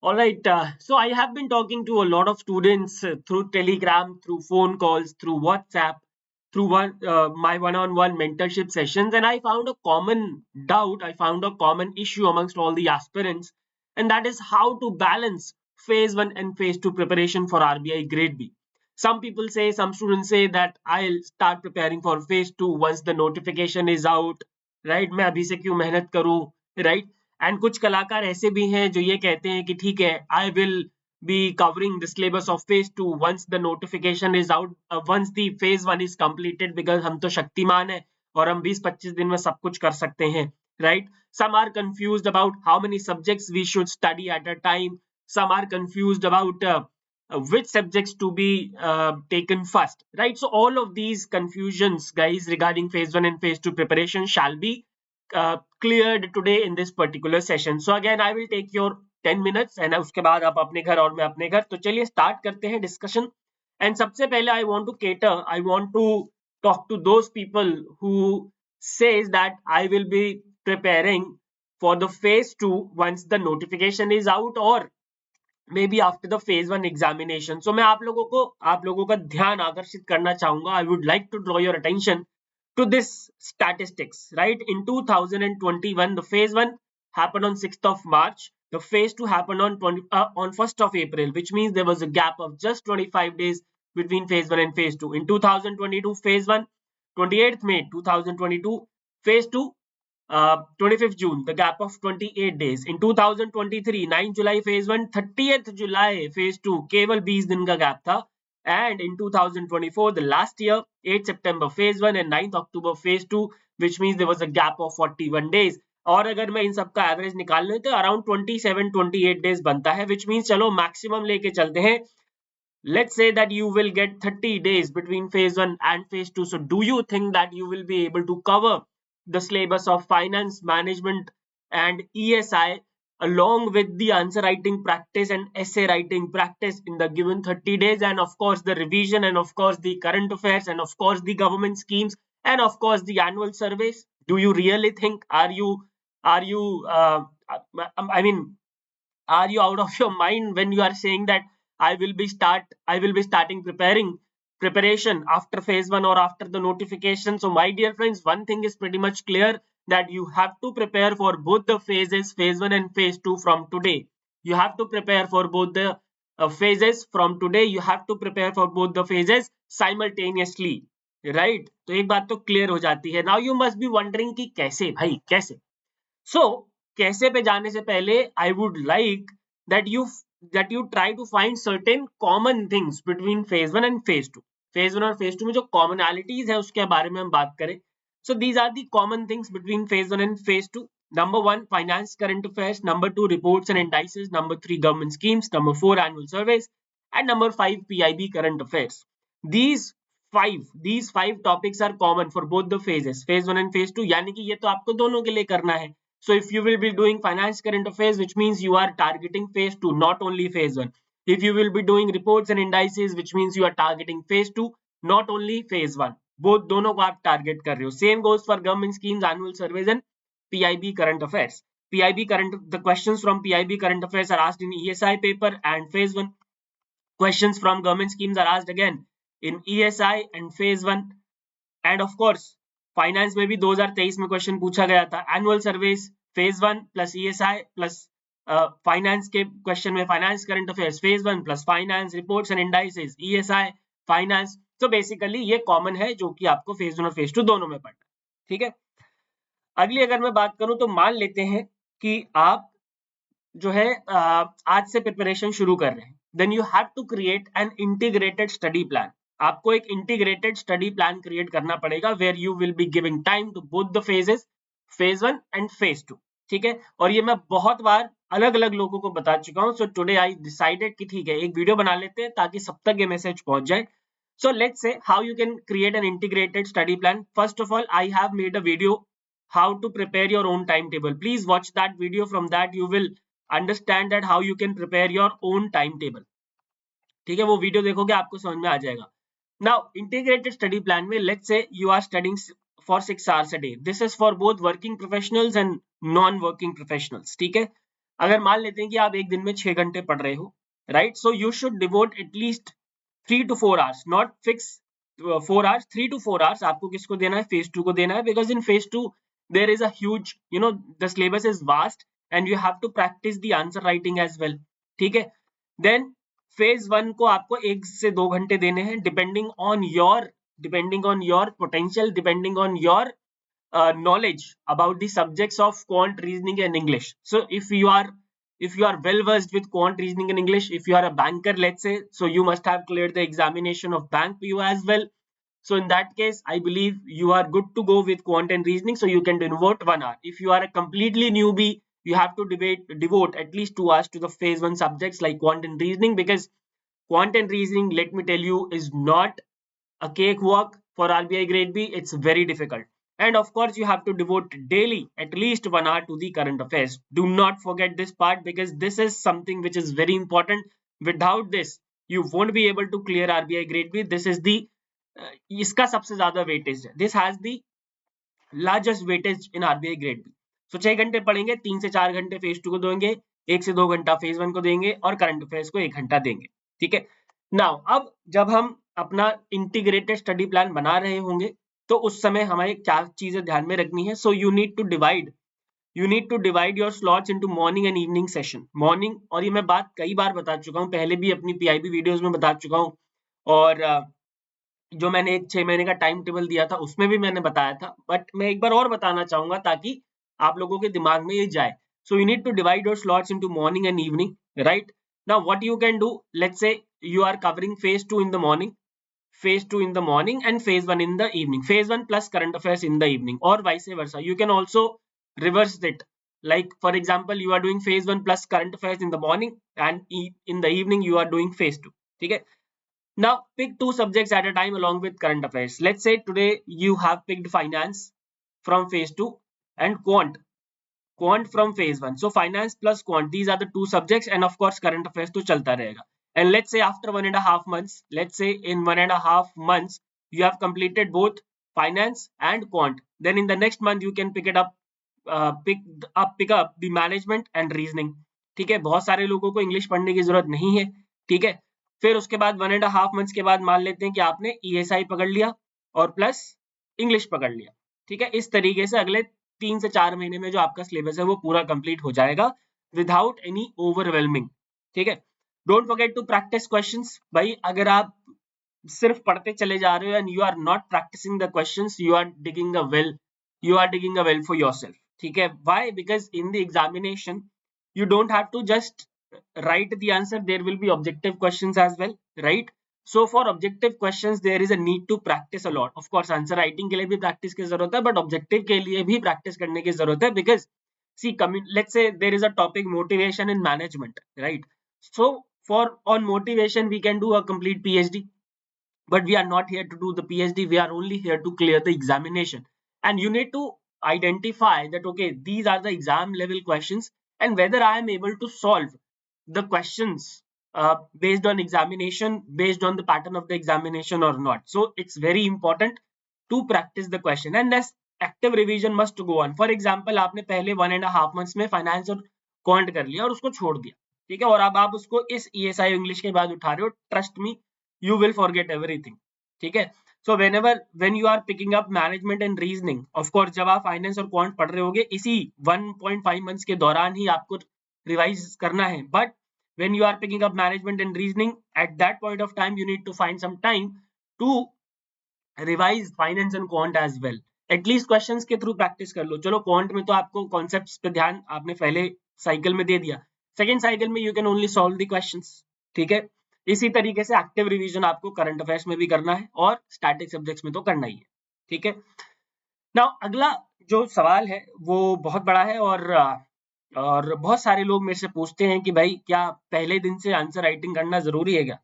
All right. So I have been talking to a lot of students through Telegram, through phone calls, through WhatsApp, through my one-on-one mentorship sessions, and I found a common doubt. I found a common issue amongst all the aspirants, and that is how to balance phase one and phase two preparation for RBI Grade B. Some students say that I'll start preparing for phase two once the notification is out. Right? मैं अभी से क्यों मेहनत करूं? Right? And कुछ कलाकार ऐसे भी हैं जो ये कहते हैं कि ठीक है, I will be covering the syllabus of phase two once the notification is out, once the phase one is completed, because हम तो शक्तिमान है और हम 20-25 दिन में सब कुछ कर सकते हैं. Right. Some are confused about how many subjects we should study at a time. Some are confused about which subjects to be taken first, right? So all of these confusions, guys, regarding phase 1 and phase 2 preparation shall be cleared today in this particular session. So again, I will take your 10 minutes and उसके बाद आप अपने घर और मैं अपने घर. तो चलिए start करते हैं discussion. And सबसे पहले I want to talk to those people who says that I will be preparing for the phase 2 once the notification is out, or may be after the phase one examination. So मैं आप लोगों का ध्यान आकर्षित करना चाहूंगा. I would like to draw your attention to this statistics. Right, in 2021 the phase 1 happened on 6th of March. The phase 2 happened on 1st of April, which means there was a gap of just 25 days between phase 1 and phase 2. In 2022 phase 1, 28th May 2022. Phase 2, 25th June, the gap of 28 days. In 2023 9 July phase 1, 30th July phase 2, केवल 20 दिन का gap था. And in 2024, the last year, 8 September phase 1 and 9th October phase 2, which means there was a gap of 41 days. और अगर मैं इन सब का average निकाल लूं तो अराउंड 27-28 डेज बनता है, which means चलो मैक्सिमम लेके चलते हैं. Let's say that you will get 30 days between phase 1 and phase 2. So do you think that you will be able to cover the syllabus of finance, management and ESI along with the answer writing practice and essay writing practice in the given 30 days, and of course the revision, and of course the current affairs, and of course the government schemes, and of course the annual surveys? Do you really think, are you I mean, are you out of your mind when you are saying that I will be starting preparation after phase 1 or after the notification? So my dear friends, one thing is pretty much clear, that you have to prepare for both the phases, phase 1 and phase 2, from today. You have to prepare for both the phases from today. You have to prepare for both the phases simultaneously, right? तो एक बात तो clear हो जाती है. Now you must be wondering कि कैसे भाई, कैसे? So कैसे पे जाने से पहले I would like that you try to find certain common things between phase 1 and phase 2. phase 1 और phase 2 में जो commonalities है उसके बारे में हम बात करें. So these are the common things between phase 1 and phase 2. Number 1, finance current affairs. Number 2, reports and indices. Number 3, government schemes. Number 4, annual surveys. And number 5, PIB current affairs. These five topics are common for both the phases, phase 1 and phase 2. यानी कि ये तो आपको दोनों के लिए करना है. So if you will be doing finance current affairs, which means you are targeting phase 2, not only phase 1. If you will be doing reports and indices, which means you are targeting phase 2, not only phase 1. Both दोनों को आप target कर रहे हो. Same goes for government schemes, annual surveys and PIB current affairs. The questions from PIB current affairs are asked in ESI paper and phase 1. Questions from government schemes are asked again in ESI and phase 1. And of course, finance में भी 2023 में question पूछा गया था. Annual surveys phase 1 plus ESI plus finance के question में finance current affairs phase 1 plus finance reports and indices ESI finance. तो basically ये कॉमन है जो कि आपको फेज 1 और फेज 2 दोनों में पढ़ना है. ठीक है. अगली अगर मैं बात करूं तो मान लेते हैं कि आप जो है आज से प्रिपरेशन शुरू कर रहे हैं. Then you have to create an integrated study plan. आपको एक इंटीग्रेटेड स्टडी प्लान क्रिएट करना पड़ेगा where you will be giving time to both the phases, phase 1 and phase 2. ठीक है. और ये मैं बहुत बार अलग अलग लोगों को बता चुका हूं. सो टुडे आई डिसाइडेड कि ठीक है, एक वीडियो बना लेते हैं ताकि सब तक ये मैसेज पहुंच जाए. So let's say how you can create an integrated study plan. First of all, I have made a video how to prepare your own time table. Please watch that video. From that you will understand that how you can prepare your own time table. ठीक है. वो video देखोगे आपको समझ में आ जाएगा. Now, integrated study plan में let's say you are studying for 6 hours a day. This is for both working professionals and non-working professionals. ठीक है. अगर मान लेते हैं कि आप एक दिन में 6 घंटे पढ़ रहे हो, right, so you should devote at least 3 to 4 hours, not fix 4 hours, 3 to 4 hours आपको किसको देना है, phase 2 को देना है, because in phase 2 there is a huge, the syllabus is vast and you have to practice the answer writing as well. ठीक है, then phase 1 को आपको 1 से 2 घंटे देने हैं, depending on your potential, depending on your knowledge about the subjects of quant, reasoning and English. So if you are well versed with quant, reasoning and English, if you are a banker, let's say, so you must have cleared the examination of bank PO as well. So in that case, I believe you are good to go with quant and reasoning, so you can devote 1 hour. If you are a completely newbie, you have to devote at least 2 hours to the phase 1 subjects like quant and reasoning, because quant and reasoning, let me tell you, is not a cakewalk for RBI grade B. It's very difficult. And of course, you have to devote daily at least 1 hour to the current affairs. Do not forget this part, because this is something which is very important. Without this, you won't be able to clear RBI grade B. This is the इसका सबसे ज्यादा weightage है. This has the largest weightage in RBI grade B. So 6 घंटे पढ़ेंगे, 3 से 4 घंटे phase 2 को देंगे, 1 से 2 घंटा phase 1 को देंगे और current affairs को 1 घंटा देंगे. ठीक है. नाउ अब जब हम अपना इंटीग्रेटेड स्टडी प्लान बना रहे होंगे तो उस समय हमें क्या चीजें ध्यान में रखनी है. So you need to divide your slots into morning and evening session. Morning, और ये मैं बात कई बार बता चुका हूँ, पहले भी अपनी पीआईबी वीडियोस में बता चुका हूँ, और जो मैंने एक 6 महीने का टाइम टेबल दिया था उसमें भी मैंने बताया था, बट मैं एक बार और बताना चाहूंगा ताकि आप लोगों के दिमाग में ये जाए. So you need to divide your slots into morning and evening, right. Now what you can do, let's say you are covering phase 2 in the morning, and phase 1 in the evening, phase 1 plus current affairs in the evening, or vice versa. You can also reverse it, like for example you are doing phase 1 plus current affairs in the morning, and in the evening you are doing phase 2. ठीक है. Now pick 2 subjects at a time along with current affairs. Let's say today you have picked finance from phase 2 and quant from phase 1. So finance plus quant, these are the 2 subjects, and of course current affairs to chalta rahega. And let's say after 1.5 months, let's say in 1.5 months you have completed both finance and quant, then in the next month you can pick up the management and reasoning. ठीक है. बहुत सारे लोगों को English पढ़ने की जरूरत नहीं है. ठीक है. फिर उसके बाद 1.5 months के बाद मान लेते हैं कि आपने ESI पकड़ लिया और प्लस इंग्लिश पकड़ लिया. ठीक है. इस तरीके से अगले 3 से 4 महीने में जो आपका सिलेबस है वो पूरा कंप्लीट हो जाएगा विदाउट एनी ओवरवेलमिंग. ठीक है. Don't forget to practise questions. भाई अगर आप सिर्फ पढ़ते चले जा रहे हो and you are not practising the questions, you are digging a well for yourself. ठीक है. Why? Because in the examination you don't have to just write the answer, there will be objective questions as well, right? So for objective questions there is a need to practice a lot. Of course answer writing के लिए भी practice की जरूरत है, but objective के लिए भी practice करने की जरूरत है, because see, let's say there is a topic motivation in management, right? So for on motivation we can do a complete PhD, but we are not here to do the PhD, we are only here to clear the examination. And you need to identify that okay, these are the exam level questions and whether I am able to solve the questions based on examination, based on the pattern of the examination or not. So it's very important to practice the question, and this active revision must go on. For example, आपने पहले 1.5 months में finance और quant कर लिया और उसको छोड़ दिया. ठीक है. और अब आप उसको इस ESI इंग्लिश के बाद उठा रहे हो. Trust me, you will forget everything. ठीक है. So when you are picking up management and reasoning, of course जब आप finance और quant पढ़ रहे होगे इसी 1.5 months के दौरान ही आपको revise करना है. But when you are picking up management and reasoning, at that point of time you need to find some time to revise finance and quant as well. At least questions के through practice कर लो. चलो quant में तो आपको concepts पे ध्यान आपने पहले साइकिल में दे दिया, सेकेंड साइकिल में you can only solve the questions. ठीक है. इसी तरीके से एक्टिव रिवीजन आपको करंट अफेयर्स में भी करना है और स्टैटिक सब्जेक्ट्स में तो करना ही है. ठीक है. नाउ अगला जो सवाल है वो बहुत बड़ा है और बहुत सारे लोग मेरे से पूछते हैं कि भाई क्या पहले दिन से आंसर राइटिंग करना जरूरी है क्या,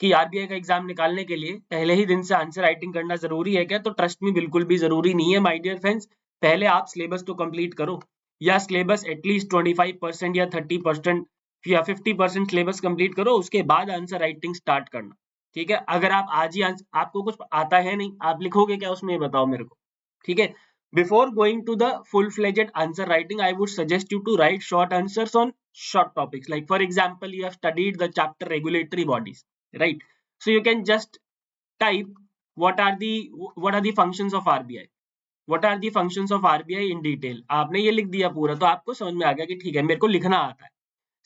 कि आरबीआई का एग्जाम निकालने के लिए पहले ही दिन से आंसर राइटिंग करना जरूरी है क्या? तो ट्रस्ट मी, बिल्कुल भी जरूरी नहीं है माय डियर फ्रेंड्स. पहले आप सिलेबस तो कंप्लीट करो, या सिलेबस एटलीस्ट 25% या 30% या 50% सिलेबस कंप्लीट करो, उसके बाद आंसर राइटिंग स्टार्ट करना. ठीक है. अगर आप आज ही आपको कुछ आता है नहीं, आप लिखोगे क्या उसमें, ये बताओ मेरे को. ठीक है. Before going to the full-fledged answer writing, I would suggest you to write short answers on short topics. Like for example, you have studied the chapter regulatory bodies, right? So you can just type what are the functions of RBI. What are the functions of RBI in detail. आपने ये लिख दिया पूरा, तो आपको समझ में आ गया कि ठीक है मेरे को लिखना आता है.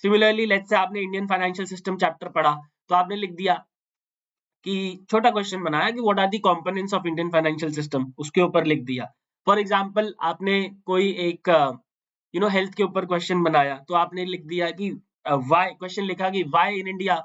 सिमिलरली लेट्स से आपने इंडियन फाइनेंशियल सिस्टम चैप्टर पढ़ा, तो आपने लिख दिया कि छोटा क्वेश्चन बनाया कि what are the components of Indian financial system, उसके ऊपर लिख दिया. फॉर एग्जांपल आपने कोई एक हेल्थ के ऊपर क्वेश्चन बनाया, तो आपने लिख दिया कि व्हाई, क्वेश्चन लिखा कि व्हाई इन इंडिया,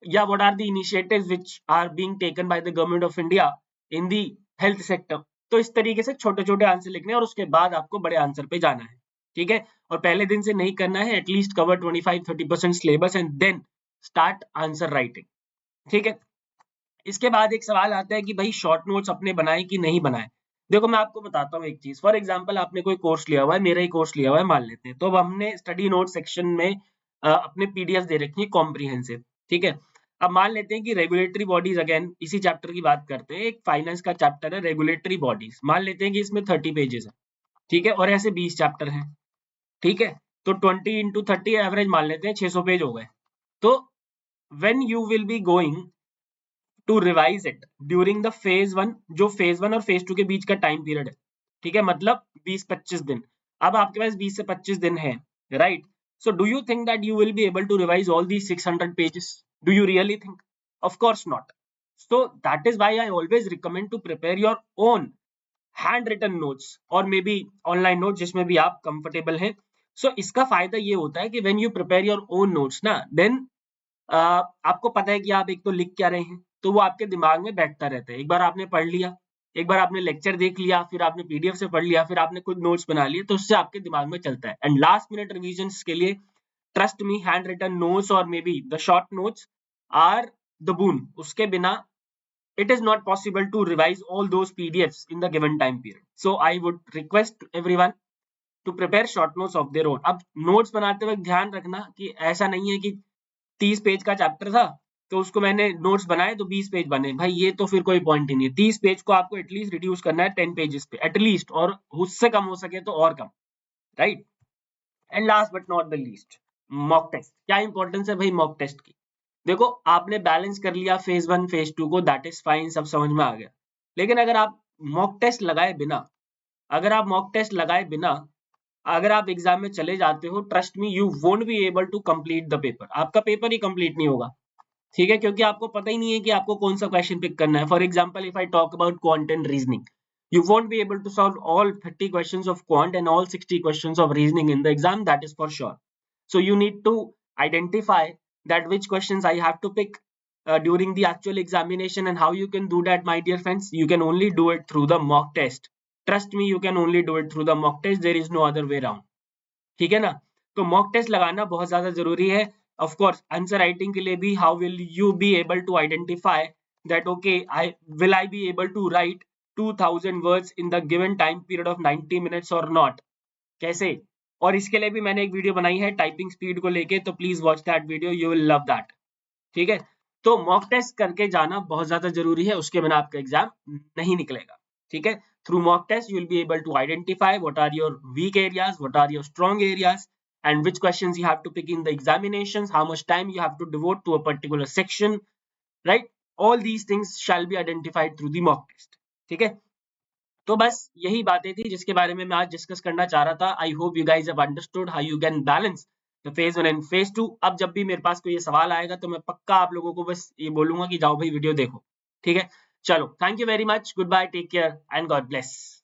या what are the initiatives which are being taken by the government of India in the health sector. तो इस तरीके से छोटे छोटे आंसर लिखने, और उसके बाद आपको बड़े आंसर पे जाना है. ठीक है, और पहले दिन से नहीं करना है, at least cover 25-30% syllabus and then start answer writing. ठीक है, इसके बाद एक सवाल आता है कि भाई शॉर्ट नोट्स अपने बनाए कि नहीं बनाए. देखो मैं आपको बताता हूँ एक चीज. फॉर एग्जांपल आपने कोई कोर्स लिया हुआ है, मेरा ही कोर्स लिया हुआ है मान लेते हैं, तो अब हमने स्टडी नोट सेक्शन में अपने पीडीएफ दे रखी है कॉम्प्रिहेंसिव. ठीक है, अब मान लेते हैं कि रेगुलेटरी बॉडीज, अगेन इसी चैप्टर की बात करते हैं, एक फाइनेंस का चैप्टर है रेगुलेटरी बॉडीज. मान लेते हैं कि इसमें 30 पेजेस है. ठीक है, और ऐसे 20 चैप्टर हैं. ठीक है, तो 20 इंटू 30 एवरेज मान लेते हैं 600 पेज हो गए. तो when you will be going to revise it during the phase 1, जो फेज 1 और फेज 2 के बीच का टाइम पीरियड है, ठीक है, मतलब 20-25 दिन. अब आपके पास 20 से 25 दिन है, right? So do you think that you will be able to revise all the 600 pages? Do you really think? Of course not. So that is why I always recommend to prepare your own handwritten notes or maybe online notes, जिसमें भी आप comfortable हैं. So इसका फायदा ये होता है कि when you prepare your own notes ना, then आपको पता है कि आप एक तो लिख क्या रहे हैं, तो वो आपके दिमाग में बैठता रहता है. एक बार आपने पढ़ लिया, एक बार आपने लेक्चर देख लिया, फिर आपने पीडीएफ से पढ़ लिया, फिर आपने खुद नोट्स बना लिए, तो उससे आपके दिमाग में चलता है. एंड लास्ट मिनट रिविजन्स के लिए trust me, hand written notes और may be the short notes are the boon. उसके बिना it is not possible to revise all those PDFs in the given time period. So I would request everyone to prepare short notes of their own. अब notes बनाते वक्त ध्यान रखना कि ऐसा नहीं है कि 30 पेज का चैप्टर था तो उसको मैंने नोट्स बनाए तो 20 पेज बने. भाई ये तो फिर कोई पॉइंट ही नहीं है. 30 पेज को आपको एटलीस्ट रिड्यूस करना है 10 पेजेस पे एटलीस्ट, और उससे कम हो सके तो और कम, right? And last but not the least, mock test. क्या इंपॉर्टेंस है भाई मॉक टेस्ट की? देखो आपने बैलेंस कर लिया फेज 1 फेज 2 को, दैट इज फाइन, सब समझ में आ गया. लेकिन अगर आप मॉक टेस्ट लगाए बिना, अगर आप मॉक टेस्ट लगाए बिना अगर आप एग्जाम में चले जाते हो, trust me you won't be able to complete the paper. आपका पेपर ही कंप्लीट नहीं होगा. ठीक है, क्योंकि आपको पता ही नहीं है कि आपको कौन सा क्वेश्चन पिक करना है. For example if I talk about quant and reasoning, you won't be able to solve all 30 questions of quant and all 60 questions of reasoning in the exam, that is for sure. So you need to identify that which questions I have to pick during the actual examination, and how you can do that, my dear friends. You can only do it through the mock test. Trust me, you can only do it through the mock test. There is no other way around. ठीक है ना? तो mock test लगाना बहुत ज्यादा जरूरी है. Of course answer writing के लिए भी, how will you be able to identify that okay I be able to write 2000 words in the given time period of 90 minutes और नॉट? कैसे? और इसके लिए भी मैंने एक वीडियो बनाई है टाइपिंग स्पीड को लेके, तो please watch that video, you will love that. ठीक है, तो मॉक टेस्ट करके जाना बहुत ज्यादा जरूरी है, उसके बिना आपका एग्जाम नहीं निकलेगा. ठीक है, through mock test you will be able to identify what are your weak areas, what are your strong areas, and which questions you have to pick in the examinations, how much time you have to devote to a particular section, right? All these things shall be identified through the mock test. ठीक है, तो बस यही बातें थी जिसके बारे में मैं आज डिस्कस करना चाह रहा था. I hope you guys have understood how you can balance the phase 1 and phase 2. अब जब भी मेरे पास कोई ये सवाल आएगा तो मैं पक्का आप लोगों को बस ये बोलूंगा कि जाओ भाई वीडियो देखो. ठीक है, चलो, thank you very much, goodbye, take care and God bless.